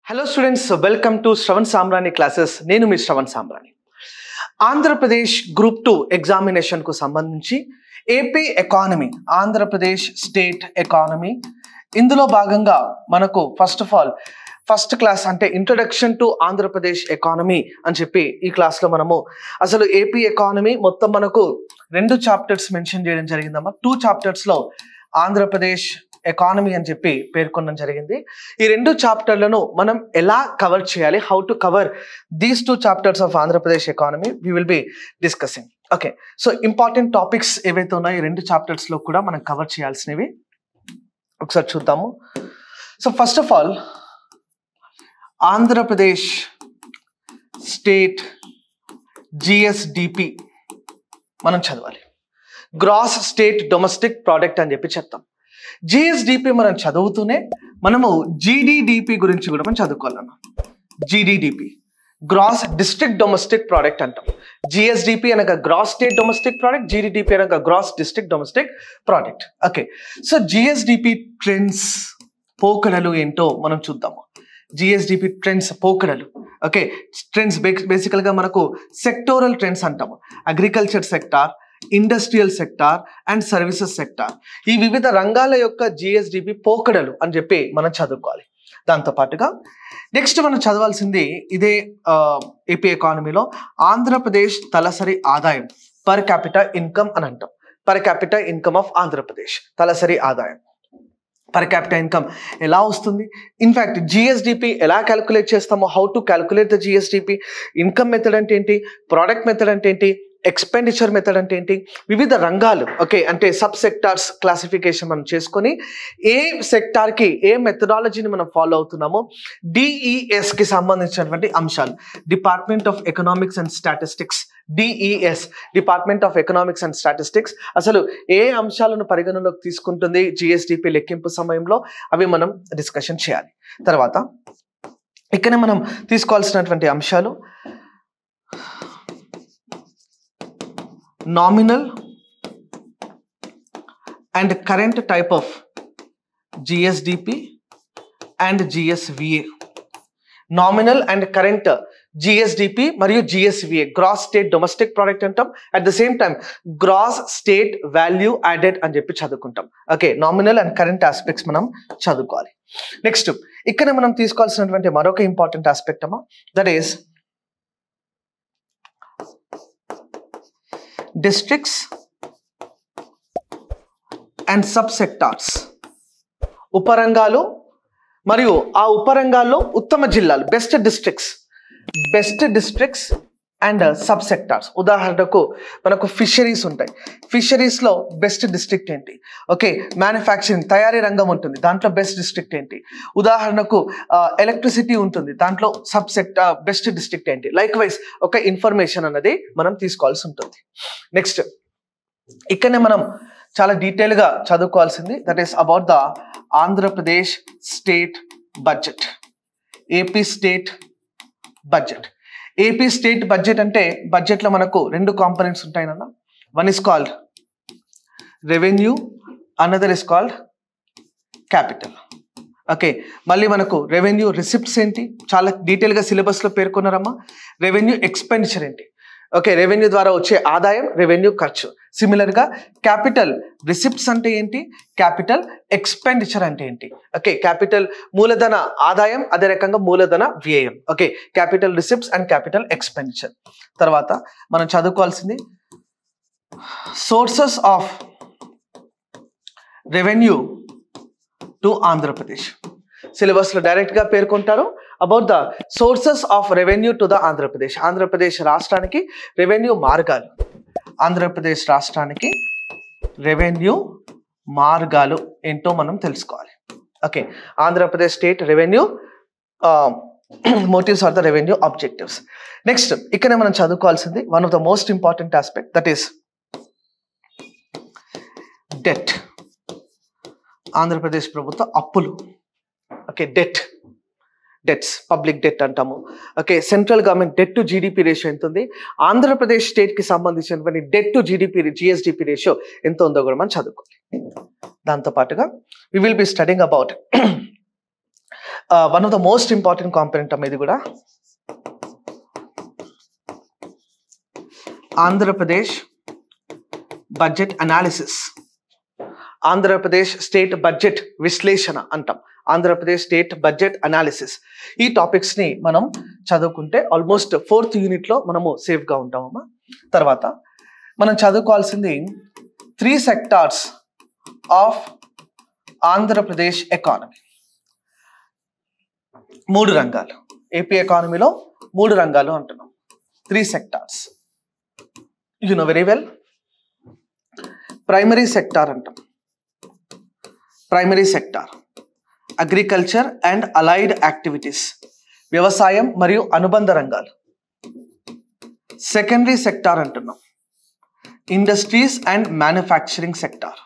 Hello students, welcome to Shravan Samrani classes. నేను మీ శ్రవణ్ సాంబ్రాణి. Andhra Pradesh group 2 examination కు సంబంధించి AP economy, Andhra Pradesh state economy ఇందులో భాగంగా మనకు ఫస్ట్ క్లాస్ అంటే ఇంట్రడక్షన్ టు ఆంధ్రప్రదేశ్ ఎకానమీ అని చెప్పి ఈ క్లాస్ లో మనము అసలు ఏపీ ఎకానమీ మొత్తం మనకు 2 చాప్టర్స్ మెన్షన్ చేయడం జరిగిందమ్మా. 2 చాప్టర్స్ లో ఆంధ్రప్రదేశ్ ఎకానమీ అని చెప్పి పేర్కొనడం జరిగింది. ఈ 2 చాప్టర్లను మనం ఎలా కవర్ చేయాలి, how to cover these 2 chapters of Andhra Pradesh economy we will be discussing. Okay, so important topics ఏవైతే ఉన్నాయో ఈ 2 చాప్టర్స్ లో కూడా మనం కవర్ చేయాల్సినవి ఒకసారి చూద్దాము. So first of all Andhra Pradesh state GSDP మనం చదవాలి. గ్రాస్ స్టేట్ డొమెస్టిక్ ప్రోడక్ట్ అని చెప్పి చెప్తాం. జిఎస్డిపి మనం చదువుతూనే మనము జిడిడిపి గురించి కూడా మనం చదువుకోవాలన్నా. GDDP gross district domestic product అంటాం. జిఎస్డిపి అనగా gross state domestic product, GDDP అనగా gross district domestic product. Okay, so GSDP trends పోకడలు ఏంటో మనం చూద్దాము. జిఎస్డిపి ట్రెండ్స్ పోకడలు. ఓకే, ట్రెండ్స్ బేసికల్ గా మనకు సెక్టోరల్ ట్రెండ్స్ అంటాము. Agriculture sector, industrial sector and services sector, ఈ వివిధ రంగాల యొక్క జిఎస్డిపి పోకడలు అని చెప్పి మనం చదువుకోవాలి. దాంతో పాటుగా నెక్స్ట్ మనం చదవాల్సింది ఇదే ఏపీ ఎకానమీలో ఆంధ్రప్రదేశ్ తలసరి ఆదాయం, పర్ క్యాపిటల్ ఇన్కమ్ అని అంటాం. Per capital income of Andhra Pradesh, తలసరి ఆదాయం, పర్ క్యాపిటల్ ఇన్కమ్ ఎలా వస్తుంది, ఇన్ఫ్యాక్ట్ జిఎస్డిపి ఎలా క్యాలిక్యులేట్ చేస్తామో, how to calculate the GSDP, income method అంటే ఏంటి, ప్రోడక్ట్ మెథడ్ అంటే ఏంటి, ఎక్స్పెండిచర్ మెథడ్ అంటే ఏంటి, వివిధ రంగాలు. ఓకే, అంటే సబ్ సెక్టార్స్ క్లాసిఫికేషన్ మనం చేసుకొని ఏ సెక్టార్కి ఏ మెథడాలజీని మనం ఫాలో అవుతున్నామో డిఈఎస్కి సంబంధించినటువంటి అంశాలు, department of economics and statistics, DES department of economics and statistics అసలు ఏ అంశాలను పరిగణలోకి తీసుకుంటుంది జిఎస్డిపి లెక్కింపు సమయంలో, అవి మనం డిస్కషన్ చేయాలి. తర్వాత ఇక్కడ మనం తీసుకోవాల్సినటువంటి అంశాలు nominal and current type of GSDP and GSVA. Nominal and current GSDP మరియు GSVA gross state domestic product అంటాం. At the same time gross state value added అని చెప్పి చదువుకుంటాం. Okay, nominal and current aspects మనం చదువుకోవాలి. నెక్స్ట్ ఇక్కడ మనం తీసుకోవాల్సినటువంటి మరొక ఇంపార్టెంట్ ఆస్పెక్ట్ అమ్మా, that is districts and subsectors, ఉపరంగాలు మరియు ఆ ఉపరంగాల్లో ఉత్తమ జిల్లాలు, best districts and subsectors. ఉదాహరణకు మనకు ఫిషరీస్ ఉంటాయి, ఫిషరీస్ లో బెస్ట్ డిస్ట్రిక్ట్ ఏంటి, ఓకే, మ్యానుఫ్యాక్చరింగ్ తయారీ రంగం ఉంటుంది, దాంట్లో బెస్ట్ డిస్ట్రిక్ట్ ఏంటి, ఉదాహరణకు ఎలక్ట్రిసిటీ ఉంటుంది, దాంట్లో సబ్ సెక్టార్ బెస్ట్ డిస్ట్రిక్ట్ ఏంటి, లైక్ వైజ్ ఒక ఇన్ఫర్మేషన్ అన్నది మనం తీసుకోవాల్సి ఉంటుంది. నెక్స్ట్ ఇక్కడనే మనం చాలా డీటెయిల్గా చదువుకోవాల్సింది that is about the Andhra Pradesh state budget, AP state budget. AP state budget అంటే బడ్జెట్లో మనకు 2 కాంపోనెంట్స్ ఉంటాయన్న. One is called revenue, another is called capital. Okay, మళ్ళీ మనకు రెవెన్యూ రిసిప్ట్స్ ఏంటి చాలా డీటెయిల్గా సిలబస్లో పేర్కొన్నారమ్మా. రెవెన్యూ ఎక్స్పెండిచర్ ఏంటి, ఓకే, రెవెన్యూ ద్వారా వచ్చే ఆదాయం, రెవెన్యూ ఖర్చు. సిమిలర్గా క్యాపిటల్ రిసిప్ట్స్ అంటే ఏంటి, క్యాపిటల్ ఎక్స్పెండిచర్ అంటే ఏంటి. ఓకే, క్యాపిటల్ మూలధన ఆదాయం, అదే రకంగా మూలధన వ్యయం. Okay, capital receipts and capital expenditure. తర్వాత మనం చదువుకోవాల్సింది sources of revenue to Andhra Pradesh. సిలబస్లో డైరెక్ట్గా పేర్కొంటారు about the sources of revenue to the Andhra Pradesh. Andhra Pradesh రాష్ట్రానికి రెవెన్యూ మార్గాలు, ఆంధ్రప్రదేశ్ రాష్ట్రానికి రెవెన్యూ మార్గాలు ఏంటో మనం తెలుసుకోవాలి. Okay, Andhra Pradesh state revenue motives or the revenue objectives. Next ఇక్కడ మనం చదువుకోవాల్సింది one of the most important aspect that is debt. Andhra Pradesh ప్రభుత్వ అప్పులు. ఓకే, డెట్స్ పబ్లిక్ డెట్ అంటాము. Okay, central government debt to GDP ratio ఎంత ఉంది, ఆంధ్రప్రదేశ్ స్టేట్కి సంబంధించినటువంటి డెట్ టు జిఎస్డిపి రేషియో ఎంత ఉందో కూడా మనం చదువుకోవాలి. దాంతో పాటుగా we will be studying about one of the most important component అమ్మ ఇది కూడా. Andhra Pradesh budget analysis, Andhra Pradesh state budget విశ్లేషణ అంటాం. Andhra Pradesh state budget analysis. ఈ టాపిక్స్ని మనం చదువుకుంటే ఆల్మోస్ట్ 4th యూనిట్లో మనము సేఫ్గా ఉంటామమ్మా. తర్వాత మనం చదువుకోవాల్సింది 3 సెక్టార్స్ ఆఫ్ ఆంధ్రప్రదేశ్ ఎకానమీ. 3 రంగాలు, ఏపీ ఎకానమీలో 3 రంగాలు అంటున్నాం. 3 sectors, you know very well. Primary sector అంటాం. Primary sector agriculture and allied activities, వ్యవసాయం మరియు అనుబంధ రంగాలు. సెకండరీ సెక్టార్ అంటున్నాం. Industries and manufacturing sector.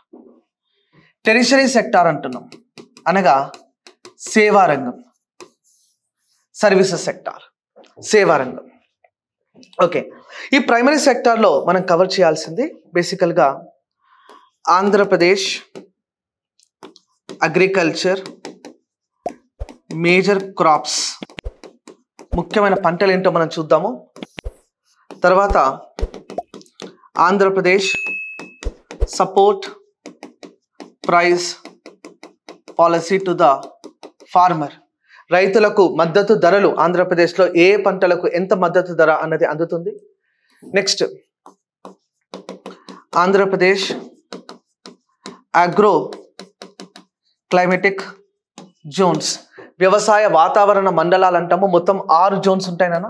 Tertiary sector అంటున్నాం, అనగా సేవా రంగం, సర్వీసెస్ సెక్టార్, సేవా రంగం. ఓకే, ఈ ప్రైమరీ సెక్టార్లో మనం కవర్ చేయాల్సింది బేసికల్గా ఆంధ్రప్రదేశ్ అగ్రికల్చర్ మేజర్ క్రాప్స్, ముఖ్యమైన పంటలు ఏంటో మనం చూద్దాము. తర్వాత Andhra Pradesh support price policy to the farmer, రైతులకు మద్దతు ధరలు ఆంధ్రప్రదేశ్లో ఏ పంటలకు ఎంత మద్దతు ధర అన్నది అందుతుంది. Next Andhra Pradesh agro climatic zones, వ్యవసాయ వాతావరణ మండలాలు అంటాము. మొత్తం 6 జోన్స్ ఉంటాయి నాన్న,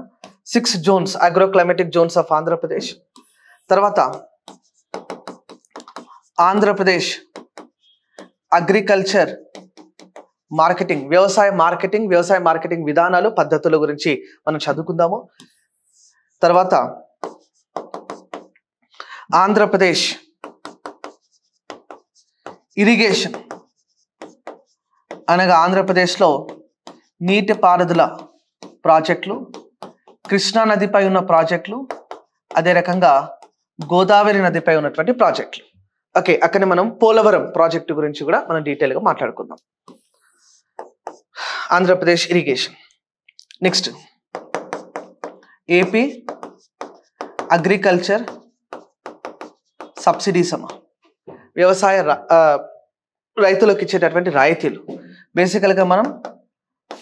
6 zones, agro climatic zones of Andhra Pradesh. తర్వాత ఆంధ్రప్రదేశ్ అగ్రికల్చర్ మార్కెటింగ్, వ్యవసాయ మార్కెటింగ్ విధానాలు, పద్ధతుల గురించి మనం చదువుకుందాము. తర్వాత ఆంధ్రప్రదేశ్ ఇరిగేషన్, అనగా ఆంధ్రప్రదేశ్లో నీటిపారుదల ప్రాజెక్టులు, కృష్ణా నదిపై ఉన్న ప్రాజెక్టులు, అదే రకంగా గోదావరి నదిపై ఉన్నటువంటి ప్రాజెక్టులు. ఓకే, అక్కడే మనం పోలవరం ప్రాజెక్టు గురించి కూడా మనం డీటెయిల్గా మాట్లాడుకుందాం. Andhra Pradesh irrigation. Next AP agriculture subsidies అమ్మ, వ్యవసాయ రైతులకు ఇచ్చేటటువంటి రాయితీలు. బేసికల్గా మనం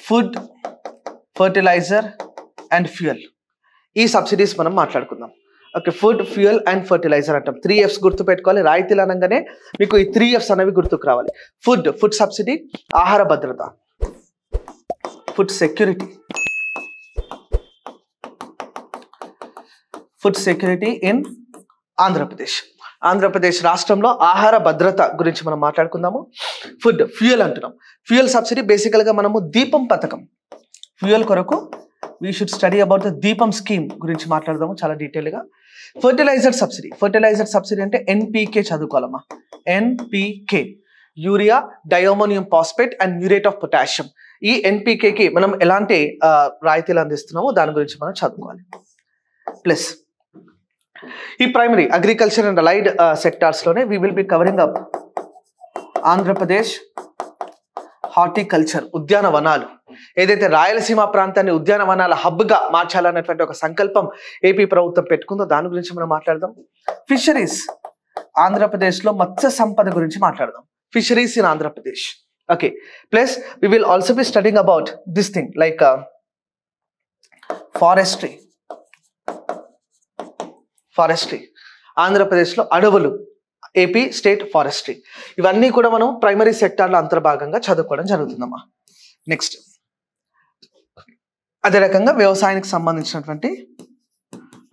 ఫుడ్, ఫర్టిలైజర్ అండ్ ఫ్యూయల్, ఈ సబ్సిడీస్ మనం మాట్లాడుకుందాం. Okay, food, fuel and fertiliser అంటాం. 3 Fs గుర్తుపెట్టుకోవాలి. రాయితీలు అనగానే మీకు ఈ 3 Fs అనేవి గుర్తుకు రావాలి. ఫుడ్ సబ్సిడీ, ఆహార భద్రత, ఫుడ్ సెక్యూరిటీ, ఇన్ ఆంధ్రప్రదేశ్ రాష్ట్రంలో ఆహార భద్రత గురించి మనం మాట్లాడుకుందాము. ఫుడ్, ఫ్యూయల్ అంటున్నాం. ఫ్యూయల్ సబ్సిడీ బేసికల్గా మనము దీపం పథకం, ఫ్యూయల్ కొరకు we should study about the Deepam scheme గురించి మాట్లాడదాము చాలా డీటెయిల్గా. ఫర్టిలైజర్ సబ్సిడీ అంటే ఎన్పీకే చదువుకోవాలమ్మా. NPK, urea diammonium phosphate and muriate of potassium. ఈ ఎన్పీకేకి మనం ఎలాంటి రాయితీలు అందిస్తున్నామో దాని గురించి మనం చదువుకోవాలి. ప్లస్ ఈ primary agriculture and allied సెక్టార్స్లోనే we will be covering up Andhra Pradesh horticulture, ఉద్యానవనాలు. ఏదైతే రాయలసీమ ప్రాంతాన్ని ఉద్యానవనాల హబ్గా మార్చాలన్నటువంటి ఒక సంకల్పం ఏపీ ప్రభుత్వం పెట్టుకుందో దాని గురించి మనం మాట్లాడదాం. ఫిషరీస్, ఆంధ్రప్రదేశ్లో మత్స్య సంపద గురించి మాట్లాడదాం. Fisheries in Andhra Pradesh. Okay, plus we will also be studying about this thing like forestry. ఆంధ్రప్రదేశ్లో అడవులు, ఏపీ స్టేట్ ఫారెస్ట్రీ. ఇవన్నీ కూడా మనం ప్రైమరీ సెక్టార్లో అంతర్భాగంగా చదువుకోవడం జరుగుతుందమ్మా. నెక్స్ట్ అదే రకంగా వ్యవసాయానికి సంబంధించినటువంటి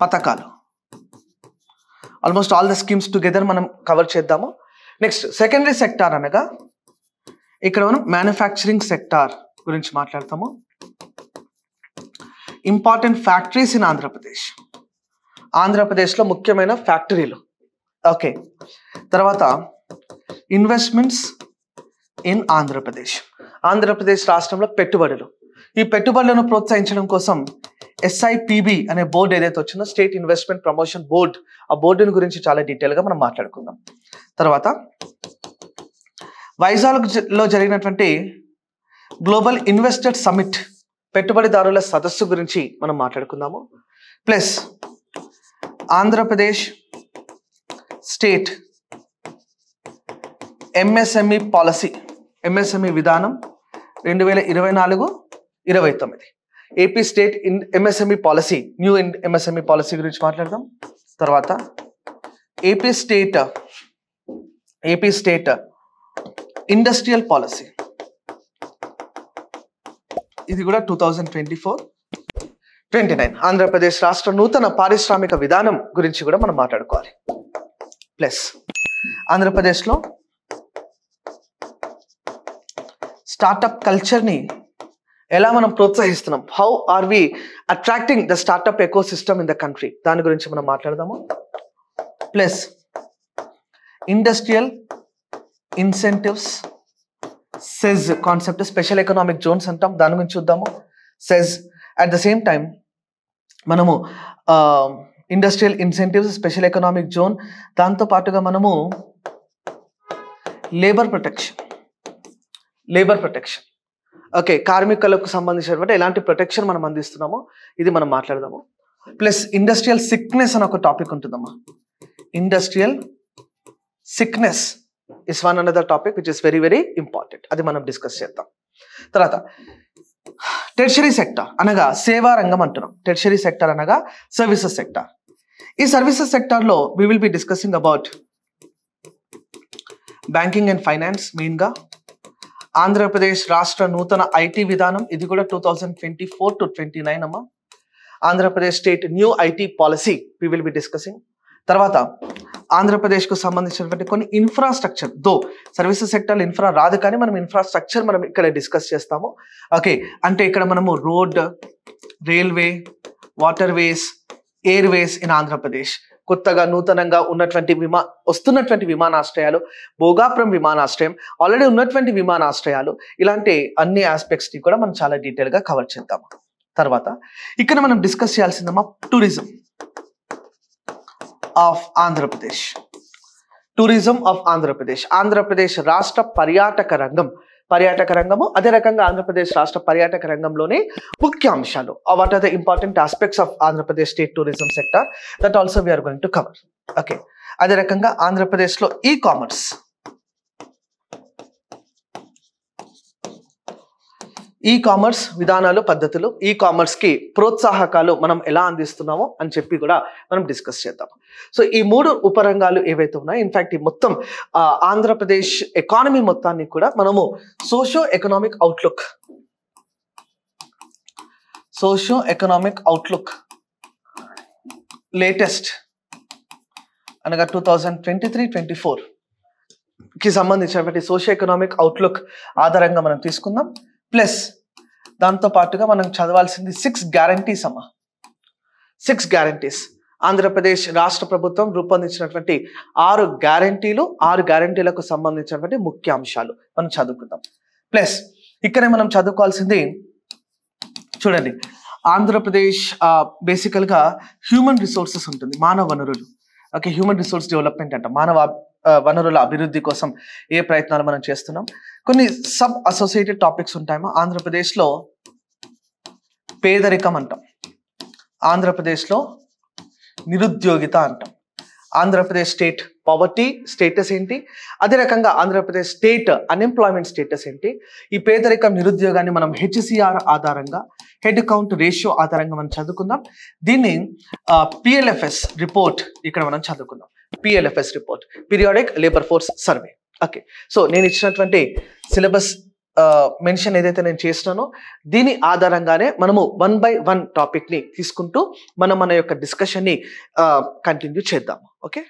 పథకాలు, almost all the schemes together మనం కవర్ చేద్దాము. నెక్స్ట్ సెకండరీ సెక్టార్ అనగా ఇక్కడ మనం మ్యానుఫ్యాక్చరింగ్ సెక్టార్ గురించి మాట్లాడతాము. ఇంపార్టెంట్ ఫ్యాక్టరీస్ ఇన్ ఆంధ్రప్రదేశ్లో ముఖ్యమైన ఫ్యాక్టరీలు. ఓకే, తర్వాత ఇన్వెస్ట్మెంట్స్ ఇన్ ఆంధ్రప్రదేశ్ రాష్ట్రంలో పెట్టుబడులు. ఈ పెట్టుబడులను ప్రోత్సహించడం కోసం SIPB అనే బోర్డు ఏదైతే వచ్చిందో, స్టేట్ ఇన్వెస్ట్మెంట్ ప్రమోషన్ బోర్డ్, ఆ బోర్డుని గురించి చాలా డీటెయిల్గా మనం మాట్లాడుకుందాం. తర్వాత వైజాగ్లో జరిగినటువంటి గ్లోబల్ ఇన్వెస్టర్ సమిట్ పెట్టుబడిదారుల సదస్సు గురించి మనం మాట్లాడుకుందాము. Plus Andhra Pradesh state MSME policy, MSME విధానం 2024-29. AP state MSME policy, new MSME policy గురించి మాట్లాడదాం. తర్వాత ఏపీ స్టేట్ ఇండస్ట్రియల్ పాలసీ, ఇది కూడా 2024-29. ఆంధ్రప్రదేశ్ రాష్ట్ర నూతన పారిశ్రామిక విధానం గురించి కూడా మనం మాట్లాడుకోవాలి. ప్లస్ ఆంధ్రప్రదేశ్లో స్టార్టప్ కల్చర్ని ఎలా మనం ప్రోత్సహిస్తున్నాం, how are we attracting the startup ecosystem in the country, దాని గురించి మనం మాట్లాడదాము. Plus industrial incentives, SEZ concept, special economic zones అంటాం, దాని గురించి చూద్దాము. SEZ at the same time మనము industrial incentives, special economic zone, దాంతో పాటుగా మనము లేబర్ ప్రొటెక్షన్, ఓకే, కార్మికులకు సంబంధించినటువంటి ఎలాంటి ప్రొటెక్షన్ మనం అందిస్తున్నామో ఇది మనం మాట్లాడదాము. ప్లస్ ఇండస్ట్రియల్ సిక్నెస్ అని ఒక టాపిక్ ఉంటుందమ్మా. Industrial sickness is one another topic which is very very important, అది మనం డిస్కస్ చేద్దాం. తర్వాత టెర్షరీ సెక్టార్ అనగా సేవా రంగం అంటున్నాం. టెర్షరీ సెక్టార్ అనగా సర్వీసెస్ సెక్టార్. ఈ సర్వీసెస్ సెక్టార్లో we will be discussing about banking and finance, మెయిన్గా ఆంధ్రప్రదేశ్ రాష్ట్ర నూతన ఐటీ విధానం, ఇది కూడా 2024-29 అమ్మా. Andhra Pradesh state new IT policy we will be discussing. తర్వాత ఆంధ్రప్రదేశ్కు సంబంధించినటువంటి కొన్ని infrastructure, though services sector infra రాదు కానీ మనం ఇన్ఫ్రాస్ట్రక్చర్ మనం ఇక్కడ డిస్కస్ చేస్తాము. ఓకే, అంటే ఇక్కడ మనము road, railway, water ways, air ways in Andhra Pradesh, కొత్తగా నూతనంగా వస్తున్నటువంటి విమానాశ్రయాలు, భోగాపురం విమానాశ్రయం, ఆల్రెడీ ఉన్నటువంటి విమానాశ్రయాలు, ఇలాంటి అన్ని ఆస్పెక్ట్స్ ని కూడా మనం చాలా డీటెయిల్ గా కవర్ చేద్దాము. తర్వాత ఇక్కడ మనం discuss చేయాల్సిందమ్మా tourism of Andhra Pradesh. Andhra Pradesh రాష్ట్ర పర్యాటక రంగము, అదే రకంగా ఆంధ్రప్రదేశ్ రాష్ట్ర పర్యాటక రంగంలోనే ముఖ్య అంశాలు, what are the important aspects of Andhra Pradesh state tourism sector, that also we're going to cover. Okay, అదే రకంగా ఆంధ్రప్రదేశ్లో ఈ కామర్స్ విధానాలు, పద్ధతులు, ఈ కామర్స్ కి ప్రోత్సాహకాలు మనం ఎలా అందిస్తున్నామో అని చెప్పి కూడా మనం డిస్కస్ చేద్దాం. సో ఈ 3 ఉపరంగాలు ఏవైతే ఉన్నాయో, ఇన్ఫాక్ట్ ఈ మొత్తం ఆంధ్రప్రదేశ్ ఎకానమీ మొత్తాన్ని కూడా మనము సోషో ఎకనామిక్ అవుట్లుక్ లేటెస్ట్ అనగా 2023-24 కి సంబంధించినటువంటి సోషో ఎకనామిక్ అవుట్లుక్ ఆధారంగా మనం తీసుకుందాం. ప్లస్ దాంతో పాటుగా మనం చదవాల్సింది 6 గ్యారంటీస్ అమ్మా. 6 గ్యారంటీస్, ఆంధ్రప్రదేశ్ రాష్ట్ర ప్రభుత్వం రూపొందించినటువంటి 6 గ్యారంటీలకు సంబంధించినటువంటి ముఖ్య అంశాలు మనం చదువుకుందాం. ప్లస్ ఇక్కడే మనం చదువుకోవాల్సింది చూడండి, ఆంధ్రప్రదేశ్ బేసికల్ గా హ్యూమన్ రిసోర్సెస్ ఉంటుంది, మానవ వనరులు. ఓకే, హ్యూమన్ రిసోర్స్ డెవలప్మెంట్ అంట, మానవ వనరుల అభివృద్ధి కోసం ఏ ప్రయత్నాలు మనం చేస్తున్నాం. కొన్ని సబ్ అసోసియేటెడ్ టాపిక్స్ ఉంటాయమ్మా. ఆంధ్రప్రదేశ్లో పేదరికం అంటాం, ఆంధ్రప్రదేశ్లో నిరుద్యోగిత అంటాం, ఆంధ్రప్రదేశ్ స్టేట్ పావర్టీ స్టేటస్ ఏంటి, అదే రకంగా ఆంధ్రప్రదేశ్ స్టేట్ అన్ఎంప్లాయ్మెంట్ స్టేటస్ ఏంటి. ఈ పేదరికం, నిరుద్యోగాన్ని మనం హెచ్సిఆర్ ఆధారంగా, హెడ్ కౌంట్ రేషియో ఆధారంగా మనం చదువుకుందాం. దీన్ని పిఎల్ఎఫ్ఎస్ రిపోర్ట్ ఇక్కడ మనం చదువుకుందాం. PLFS report, periodic labour force survey. Okay, so నేను ఇచ్చినటువంటి సిలబస్ మెన్షన్ ఏదైతే నేను చేస్తున్నానో దీని ఆధారంగానే మనము 1 by 1 టాపిక్ ని తీసుకుంటూ మనం మన యొక్క డిస్కషన్ ని కంటిన్యూ చేద్దాము. ఓకే.